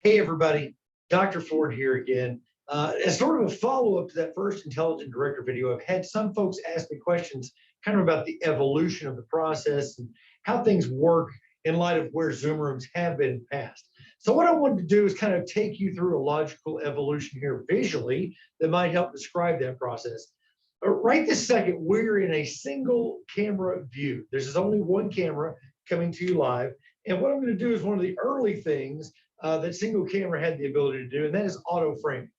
Hey, everybody. Dr. Ford here again. As sort of a follow-up to that first Intelligent Director video, I've had some folks ask me questions kind of about the evolution of the process and how things work in light of where Zoom rooms have been passed. So what I wanted to do is kind of take you through a logical evolution here visually that might help describe that process. Right this second, we're in a single camera view. There's only one camera coming to you live. And what I'm going to do is one of the early things that single camera had the ability to do, and that is auto framing.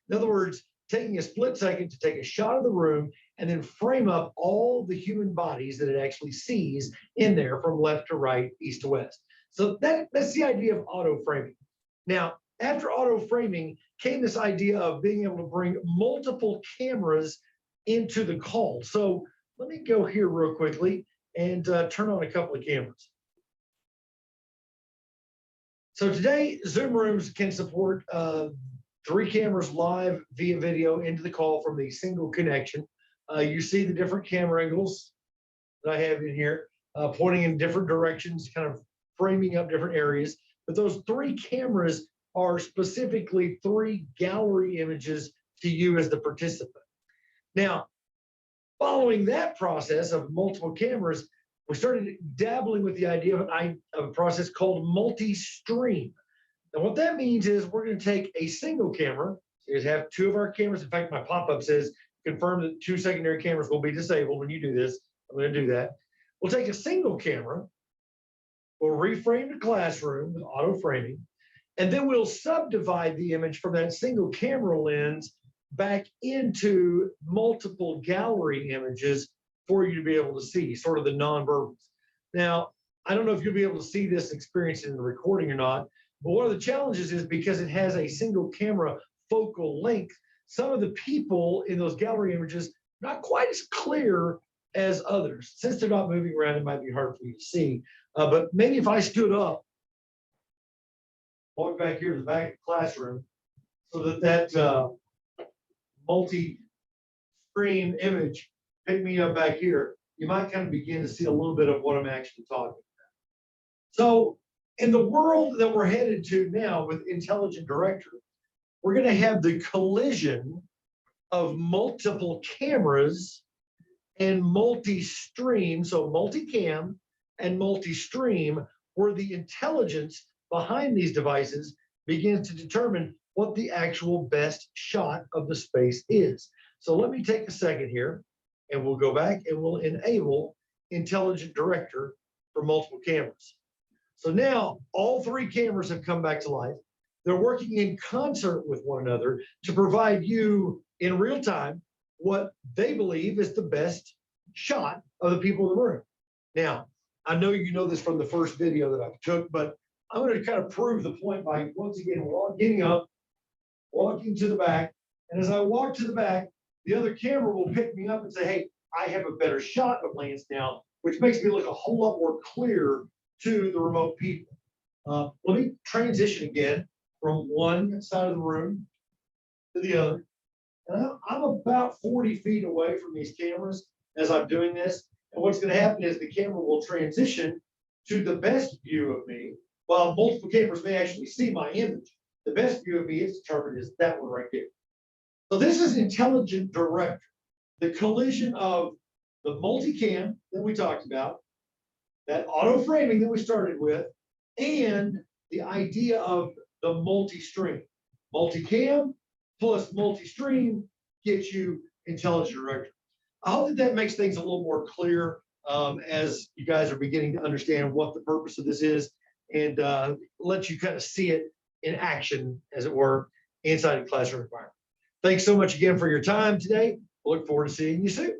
In other words, taking a split second to take a shot of the room and then frame up all the human bodies that it actually sees in there from left to right, east to west. So that's the idea of auto framing. Now, after auto framing came this idea of being able to bring multiple cameras into the call. So let me go here real quickly and turn on a couple of cameras. So today, Zoom rooms can support 3 cameras live via video into the call from the single connection. You see the different camera angles that I have in here, pointing in different directions, kind of framing up different areas. But those 3 cameras are specifically 3 gallery images to you as the participant. Now, following that process of multiple cameras, we started dabbling with the idea of a process called multi-stream. And what that means is we're going to take a single camera. So you have 2 of our cameras. In fact, my pop-up says, confirm that 2 secondary cameras will be disabled when you do this. I'm going to do that. We'll take a single camera. We'll reframe the classroom with auto framing. And then we'll subdivide the image from that single camera lens back into multiple gallery images for you to be able to see, sort of the nonverbals. Now, I don't know if you'll be able to see this experience in the recording or not, but one of the challenges is because it has a single camera focal length, some of the people in those gallery images not quite as clear as others. Since they're not moving around, it might be hard for you to see. But maybe if I stood up, walk back here to the back of the classroom, so that multi-stream image pick me up back here, you might kind of begin to see a little bit of what I'm actually talking about. So in the world that we're headed to now with Intelligent Director, we're going to have the collision of multiple cameras and multi-stream, so multi-cam and multi-stream, where the intelligence behind these devices begins to determine what the actual best shot of the space is. So let me take a second here, and we'll go back and we'll enable Intelligent Director for multiple cameras. So now all 3 cameras have come back to life. They're working in concert with one another to provide you in real time what they believe is the best shot of the people in the room. Now, I know you know this from the first video that I took, but I'm going to kind of prove the point by once again getting up, walking to the back, and as I walk to the back, the other camera will pick me up and say, hey, I have a better shot of Lance now, which makes me look a whole lot more clear to the remote people. Let me transition again from one side of the room to the other. And I'm about 40 feet away from these cameras as I'm doing this. And what's going to happen is the camera will transition to the best view of me, while multiple cameras may actually see my image. The best view of me is determined as that one right there. So this is Intelligent Director, the collision of the multicam that we talked about, that auto framing that we started with, and the idea of the multi-stream. Multicam plus multi-stream gets you Intelligent Director. I hope that makes things a little more clear as you guys are beginning to understand what the purpose of this is, and let you kind of see it in action, as it were, inside a classroom environment. Thanks so much again for your time today. Look forward to seeing you soon.